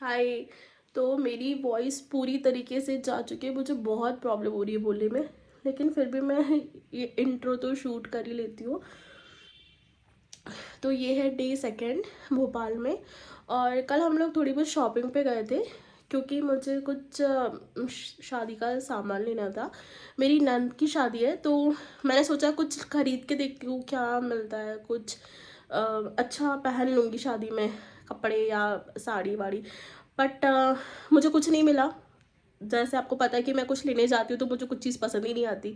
हाय। तो मेरी वॉइस पूरी तरीके से जा चुकी है, मुझे बहुत प्रॉब्लम हो रही है बोलने में, लेकिन फिर भी मैं ये इंट्रो तो शूट कर ही लेती हूँ। तो ये है डे सेकंड भोपाल में। और कल हम लोग थोड़ी बहुत शॉपिंग पे गए थे, क्योंकि मुझे कुछ शादी का सामान लेना था। मेरी नंद की शादी है, तो मैंने सोचा कुछ खरीद के देखती हूँ क्या मिलता है, कुछ अच्छा पहन लूँगी शादी में, कपड़े या साड़ी वाड़ी। बट मुझे कुछ नहीं मिला। जैसे आपको पता है कि मैं कुछ लेने जाती हूँ तो मुझे कुछ चीज़ पसंद ही नहीं आती।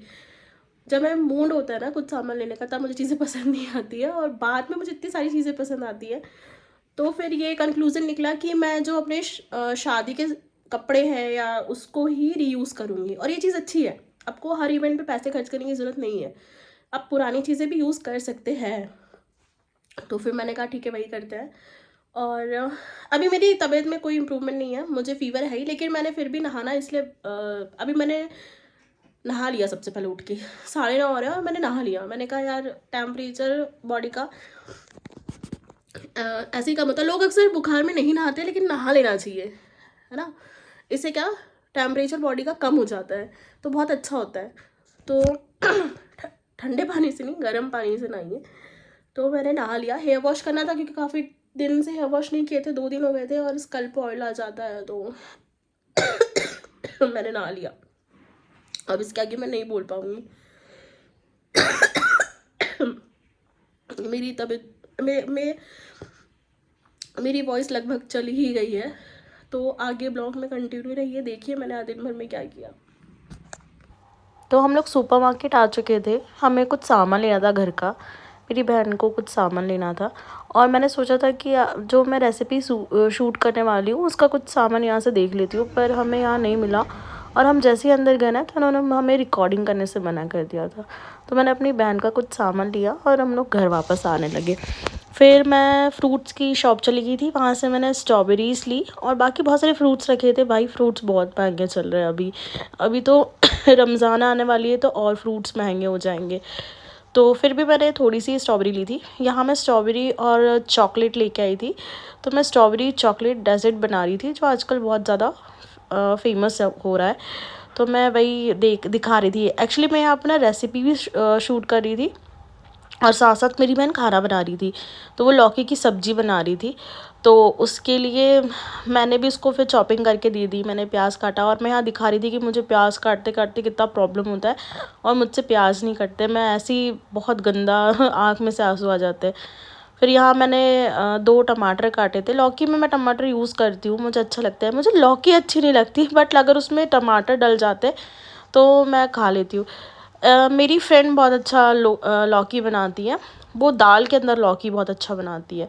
जब मैं मूड होता है ना कुछ सामान लेने का, तब मुझे चीज़ें पसंद नहीं आती है, और बाद में मुझे इतनी सारी चीज़ें पसंद आती है। तो फिर ये कंक्लूज़न निकला कि मैं जो अपने शादी के कपड़े हैं या उसको ही रीयूज़ करूँगी, और ये चीज़ अच्छी है। आपको हर इवेंट पे पैसे खर्च करने की ज़रूरत नहीं है, आप पुरानी चीज़ें भी यूज़ कर सकते हैं। तो फिर मैंने कहा ठीक है वही करते हैं। और अभी मेरी तबीयत में कोई इम्प्रूवमेंट नहीं है, मुझे फ़ीवर है ही, लेकिन मैंने फिर भी नहाना इसलिए अभी मैंने नहा लिया सबसे पहले उठ के। 9:30 हो रहा है और मैंने नहा लिया। मैंने कहा यार टेम्परेचर बॉडी का ऐसे ही कम होता है। लोग अक्सर बुखार में नहीं नहाते, लेकिन नहा लेना चाहिए, है ना। इससे क्या टेम्परेचर बॉडी का कम हो जाता है, तो बहुत अच्छा होता है। तो ठंडे पानी से नहीं, गर्म पानी से नहाइए। तो मैंने नहा लिया। हेयर वॉश करना था क्योंकि काफ़ी दिन से हेयर वॉश नहीं किए थे, 2 दिन हो गए थे, और स्कल्प ऑयल आ जाता है, तो मैंने नहा लिया। अब इसके आगे मैं नहीं बोल पाऊँगी। मेरी तबीयत में मेरी वॉइस लगभग चली ही गई है। तो आगे ब्लॉग में कंटिन्यू रहिए, देखिए मैंने आज दिन भर में क्या किया। तो हम लोग सुपरमार्केट आ चुके थे, हमें कुछ सामान लेना था घर का। मेरी बहन को कुछ सामान लेना था, और मैंने सोचा था कि जो मैं रेसिपी शूट करने वाली हूँ उसका कुछ सामान यहाँ से देख लेती हूँ, पर हमें यहाँ नहीं मिला। और हम जैसे ही अंदर गए ना, तो उन्होंने हमें रिकॉर्डिंग करने से मना कर दिया था। तो मैंने अपनी बहन का कुछ सामान लिया और हम लोग घर वापस आने लगे। फिर मैं फ्रूट्स की शॉप चली गई थी, वहाँ से मैंने स्ट्रॉबेरीज़ ली, और बाकी बहुत सारे फ्रूट्स रखे थे। भाई फ्रूट्स बहुत महंगे चल रहे हैं अभी। अभी तो रमज़ान आने वाली है, तो और फ्रूट्स महंगे हो जाएंगे। तो फिर भी मैंने थोड़ी सी स्ट्रॉबेरी ली थी। यहाँ मैं स्ट्रॉबेरी और चॉकलेट लेके आई थी। तो मैं स्ट्रॉबेरी चॉकलेट डेजर्ट बना रही थी, जो आजकल बहुत ज़्यादा फेमस हो रहा है। तो मैं वही दिखा रही थी। एक्चुअली मैं यहाँ अपना रेसिपी भी शूट कर रही थी, और साथ साथ मेरी बहन खाना बना रही थी। तो वो लौकी की सब्ज़ी बना रही थी, तो उसके लिए मैंने भी उसको फिर चॉपिंग करके दे दी। मैंने प्याज काटा, और मैं यहाँ दिखा रही थी कि मुझे प्याज काटते काटते कितना प्रॉब्लम होता है, और मुझसे प्याज नहीं कटते। मैं ऐसी बहुत गंदा आँख में से आंसू आ जाते हैं। फिर यहाँ मैंने 2 टमाटर काटे थे। लौकी में मैं टमाटर यूज़ करती हूँ, मुझे अच्छा लगता है। मुझे लौकी अच्छी नहीं लगती, बट अगर उसमें टमाटर डल जाते तो मैं खा लेती हूँ। मेरी फ्रेंड बहुत अच्छा लौकी बनाती है। वो दाल के अंदर लौकी बहुत अच्छा बनाती है।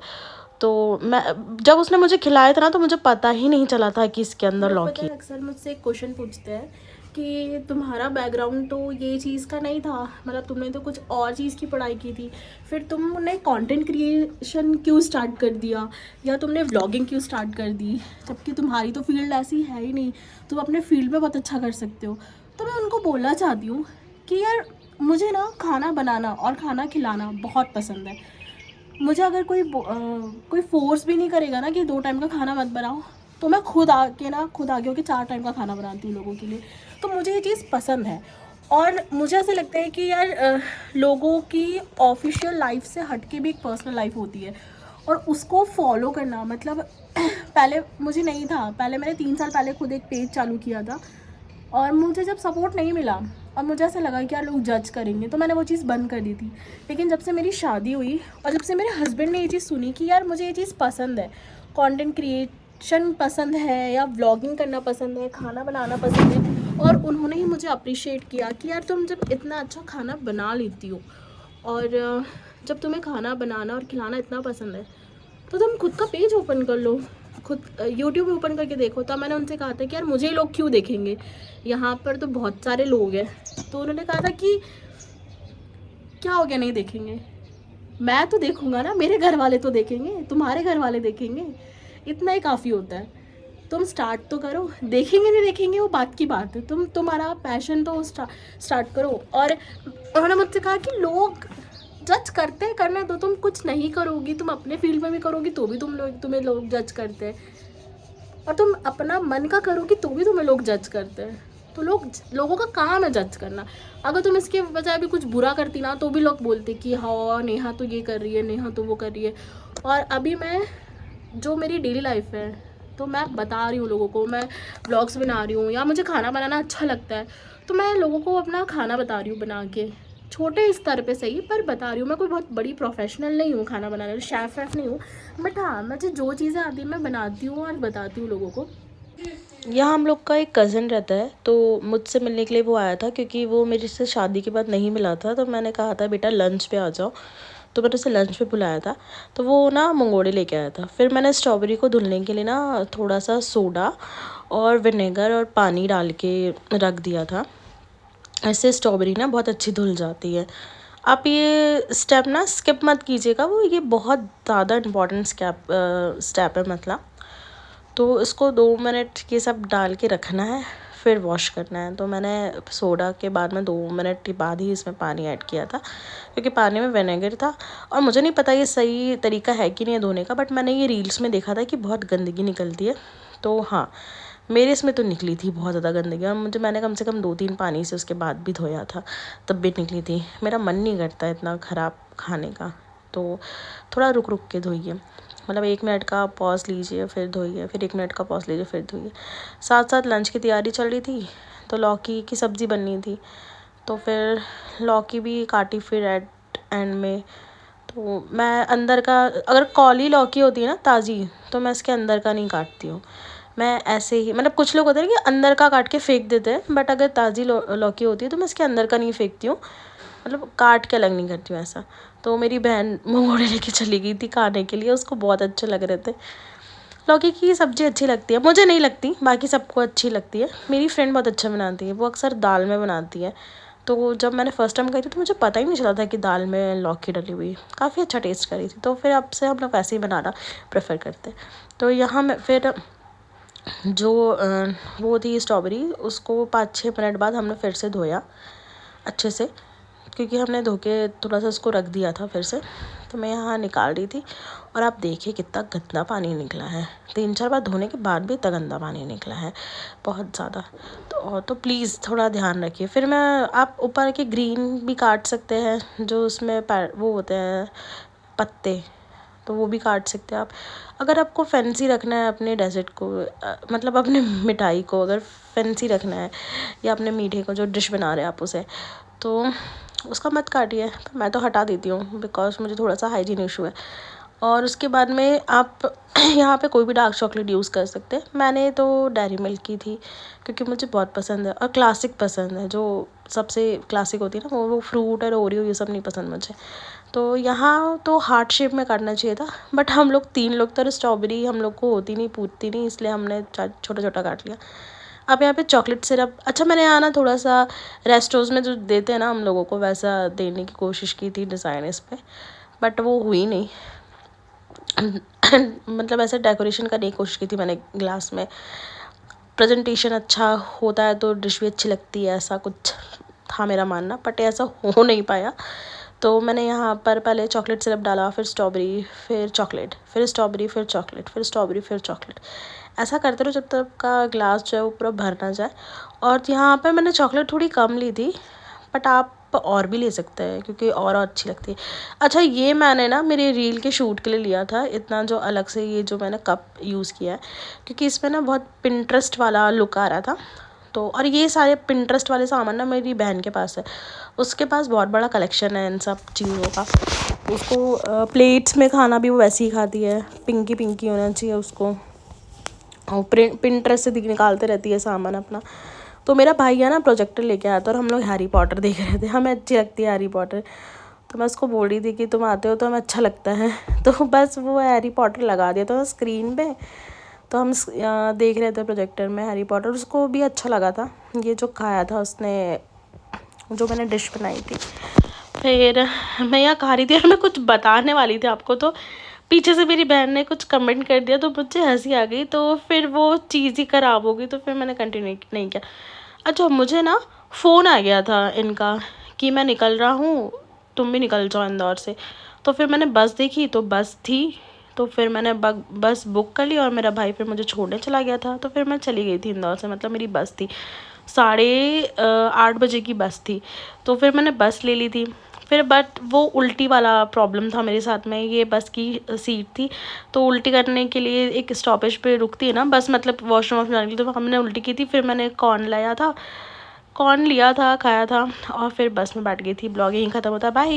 तो मैं जब उसने मुझे खिलाया था ना, तो मुझे पता ही नहीं चला था कि इसके अंदर बट पता लौकी है, अक्सर मुझसे एक क्वेश्चन पूछते हैं कि तुम्हारा बैकग्राउंड तो ये चीज़ का नहीं था, मतलब तुमने तो कुछ और चीज़ की पढ़ाई की थी, फिर तुमने कंटेंट क्रिएशन क्यों स्टार्ट कर दिया, या तुमने व्लॉगिंग क्यों स्टार्ट कर दी, जबकि तुम्हारी तो फील्ड ऐसी है ही नहीं। तुम अपने फील्ड में बहुत अच्छा कर सकते हो। तो मैं उनको बोलना चाहती हूँ कि यार, मुझे ना खाना बनाना और खाना खिलाना बहुत पसंद है। मुझे अगर कोई फोर्स भी नहीं करेगा ना कि 2 टाइम का खाना मत बनाओ, तो मैं खुद आगे होकर 4 टाइम का खाना बनाती हूँ लोगों के लिए। तो मुझे ये चीज़ पसंद है। और मुझे ऐसा लगता है कि यार, लोगों की ऑफिशियल लाइफ से हट के भी एक पर्सनल लाइफ होती है, और उसको फॉलो करना मतलब पहले मुझे नहीं था। पहले मैंने 3 साल पहले खुद एक पेज चालू किया था, और मुझे जब सपोर्ट नहीं मिला और मुझे ऐसा लगा कि यार लोग जज करेंगे, तो मैंने वो चीज़ बंद कर दी थी। लेकिन जब से मेरी शादी हुई और जब से मेरे हस्बैंड ने ये चीज़ सुनी कि यार मुझे ये चीज़ पसंद है, कंटेंट क्रिएशन पसंद है, या व्लॉगिंग करना पसंद है, खाना बनाना पसंद है, और उन्होंने ही मुझे अप्रिशिएट किया कि यार तुम जब इतना अच्छा खाना बना लेती हो, और जब तुम्हें खाना बनाना और खिलाना इतना पसंद है, तो तुम खुद का पेज ओपन कर लो, खुद यूट्यूब ओपन करके देखो। तब मैंने उनसे कहा था कि यार मुझे लोग क्यों देखेंगे, यहाँ पर तो बहुत सारे लोग हैं। तो उन्होंने कहा था कि क्या हो गया नहीं देखेंगे, मैं तो देखूंगा ना, मेरे घर वाले तो देखेंगे, तुम्हारे घर वाले देखेंगे, इतना ही काफ़ी होता है। तुम स्टार्ट तो करो, देखेंगे नहीं देखेंगे वो बात की बात है, तुम्हारा पैशन तो स्टार्ट करो। और उन्होंने मुझसे कहा कि लोग जज करते हैं, करने दो, तुम कुछ नहीं करोगी, तुम अपने फील्ड में भी करोगी तो भी तुम्हें लोग जज करते हैं। और तुम अपना मन का करोगी तो भी तुम्हें लोग जज करते हैं। तो लोगों का काम है जज करना। अगर तुम इसके बजाय भी कुछ बुरा करती ना तो भी लोग बोलते कि हाँ नेहा तो ये कर रही है, नेहा तो वो कर रही है। और अभी मैं जो मेरी डेली लाइफ है तो मैं बता रही हूँ लोगों को, मैं ब्लॉग्स बना रही हूँ या मुझे खाना बनाना अच्छा लगता है तो मैं लोगों को अपना खाना बता रही हूँ बना के, छोटे स्तर पे सही पर बता रही हूँ। मैं कोई बहुत बड़ी प्रोफेशनल नहीं हूँ खाना बनाने में, शेफ़ वेफ नहीं हूँ, बट हाँ मुझे जो चीज़ें आती हैं मैं बनाती हूँ और बताती हूँ लोगों को। यहाँ हम लोग का एक कज़न रहता है, तो मुझसे मिलने के लिए वो आया था क्योंकि वो मेरे से शादी के बाद नहीं मिला था। तो मैंने कहा था बेटा लंच पे आ जाओ, तो मैंने उसे लंच पे बुलाया था। तो वो ना मंगोड़े लेके आया था। फिर मैंने स्ट्रॉबेरी को धुलने के लिए ना थोड़ा सा सोडा और विनेगर और पानी डाल के रख दिया था। ऐसे स्ट्रॉबेरी ना बहुत अच्छी धुल जाती है। आप ये स्टेप ना स्किप मत कीजिएगा, वो ये बहुत ज़्यादा इम्पॉर्टेंट स्टेप है मतलब। तो इसको 2 मिनट ये सब डाल के रखना है, फिर वॉश करना है। तो मैंने सोडा के बाद में 2 मिनट के बाद ही इसमें पानी ऐड किया था क्योंकि पानी में विनेगर था। और मुझे नहीं पता ये सही तरीका है कि नहीं धोने का, बट मैंने ये रील्स में देखा था कि बहुत गंदगी निकलती है। तो हाँ, मेरे इसमें तो निकली थी बहुत ज़्यादा गंदगी, और मैंने कम से कम 2-3 पानी से उसके बाद भी धोया था, तब भी निकली थी। मेरा मन नहीं करता इतना ख़राब खाने का, तो थोड़ा रुक रुक के धोइए। मतलब 1 मिनट का पॉज़ लीजिए फिर धोइए, फिर 1 मिनट का पॉज़ लीजिए फिर धोइए। साथ साथ लंच की तैयारी चल रही थी, तो लौकी की सब्ज़ी बननी थी, तो फिर लौकी भी काटी फिर एंड में। तो मैं अंदर का, अगर कौली लौकी होती है ना ताज़ी, तो मैं इसके अंदर का नहीं काटती हूँ। मैं ऐसे ही, मतलब कुछ लोग होते हैं कि अंदर का काट के फेंक देते हैं, बट अगर ताज़ी लौकी होती है तो मैं इसके अंदर का नहीं फेंकती हूँ, मतलब काट के अलग नहीं करती हूँ ऐसा। तो मेरी बहन मंगोड़े लेके चली गई थी खाने के लिए, उसको बहुत अच्छे लग रहे थे। लौकी की सब्ज़ी अच्छी लगती है, मुझे नहीं लगती, बाकी सबको अच्छी लगती है। मेरी फ्रेंड बहुत अच्छा बनाती है, वो अक्सर दाल में बनाती है। तो जब मैंने फ़र्स्ट टाइम खाई थी तो मुझे पता ही नहीं चला था कि दाल में लौकी डली हुई, काफ़ी अच्छा टेस्ट कर रही थी। तो फिर अब से हम लोग वैसे ही बनाना प्रेफर करते हैं। तो यहाँ मैं फिर जो वो थी स्ट्रॉबेरी, उसको 5-6 मिनट बाद हमने फिर से धोया अच्छे से, क्योंकि हमने धो के थोड़ा सा उसको रख दिया था फिर से। तो मैं यहाँ निकाल रही थी और आप देखिए कितना गंदा पानी निकला है। 3-4 बार धोने के बाद भी इतना गंदा पानी निकला है, बहुत ज़्यादा। तो प्लीज़ थोड़ा ध्यान रखिए। फिर आप ऊपर के ग्रीन भी काट सकते हैं, जो उसमें वो होते हैं पत्ते, तो वो भी काट सकते हैं आप। अगर आपको फैंसी रखना है अपने डेज़र्ट को, मतलब अपने मिठाई को अगर फैंसी रखना है, या अपने मीठे को जो डिश बना रहे हैं आप उसे, तो उसका मत काटिए। मैं तो हटा देती हूँ बिकॉज़ मुझे थोड़ा सा हाइजीन इशू है। और उसके बाद में आप यहाँ पे कोई भी डार्क चॉकलेट यूज़ कर सकते हैं। मैंने तो डेयरी मिल्क की थी क्योंकि मुझे बहुत पसंद है, और क्लासिक पसंद है, जो सबसे क्लासिक होती है ना, वो फ्रूट और ओरियो ये सब नहीं पसंद मुझे। तो यहाँ तो हार्ट शेप में काटना चाहिए था, बट हम लोग 3 लोग, तो स्ट्रॉबेरी हम लोग को होती नहीं, पूछती नहीं, इसलिए हमने छोटा छोटा काट लिया। अब यहाँ पे चॉकलेट सिरप, अच्छा मैंने यहाँ ना थोड़ा सा रेस्टोरेंट्स में जो देते हैं ना हम लोगों को, वैसा देने की कोशिश की थी डिज़ाइन इस पर, बट वो हुई नहीं। मतलब ऐसे डेकोरेशन करने की कोशिश की थी मैंने ग्लास में। प्रेजेंटेशन अच्छा होता है तो डिश भी अच्छी लगती है, ऐसा कुछ था मेरा मानना, बट ऐसा हो नहीं पाया। तो मैंने यहाँ पर पहले चॉकलेट सिरप डाला, फिर स्ट्रॉबेरी, फिर चॉकलेट, फिर स्ट्रॉबेरी, फिर चॉकलेट, फिर स्ट्रॉबेरी, फिर चॉकलेट। ऐसा करते रहो जब तक का ग्लास जो है वो पूरा भर ना जाए। और यहाँ पर मैंने चॉकलेट थोड़ी कम ली थी, बट आप और भी ले सकते हैं क्योंकि और अच्छी लगती है। अच्छा, ये मैंने ना मेरे रील के शूट के लिए लिया था, इतना जो अलग से ये जो मैंने कप यूज़ किया है, क्योंकि इसमें ना बहुत पिंटरेस्ट वाला लुक आ रहा था। तो और ये सारे पिंटरेस्ट वाले सामान ना मेरी बहन के पास है, उसके पास बहुत बड़ा कलेक्शन है इन सब चीज़ों का। उसको प्लेट्स में खाना भी वो वैसे ही खाती है, पिंकी पिंकी होना चाहिए उसको, और पिंटरेस्ट से निकालते रहती है सामान अपना। तो मेरा भाई है ना प्रोजेक्टर लेके आया था, और हम लोग हैरी पॉटर देख रहे थे, हमें अच्छी लगती है हैरी पॉटर। तो मैं उसको बोल रही थी कि तुम आते हो तो हमें अच्छा लगता है। तो बस वो हैरी पॉटर लगा दिया था स्क्रीन पे, तो हम देख रहे थे प्रोजेक्टर में हैरी पॉटर, उसको भी अच्छा लगा था ये जो खाया था उसने, जो मैंने डिश बनाई थी। फिर मैं यहाँ खा रही थी और मैं कुछ बताने वाली थी आपको, तो पीछे से मेरी बहन ने कुछ कमेंट कर दिया, तो मुझे हंसी आ गई, तो फिर वो चीज़ ही ख़राब हो गई, तो फिर मैंने कंटिन्यू नहीं किया। अच्छा, मुझे ना फ़ोन आ गया था इनका कि मैं निकल रहा हूँ, तुम भी निकल जाओ इंदौर से। तो फिर मैंने बस देखी, तो बस थी, तो फिर मैंने बस बुक कर ली और मेरा भाई फिर मुझे छोड़ने चला गया था। तो फिर मैं चली गई थी इंदौर से, मतलब मेरी बस थी 8:30 बजे की बस थी। तो फिर मैंने बस ले ली थी। फिर बट वो उल्टी वाला प्रॉब्लम था मेरे साथ में, ये बस की सीट थी तो उल्टी करने के लिए एक स्टॉपेज पे रुकती है ना बस, मतलब वॉशरूम जाने के लिए, तो हमने उल्टी की थी। फिर मैंने कॉर्न लिया था, खाया था और फिर बस में बैठ गई थी। ब्लॉग यहीं ख़त्म होता है, बाय।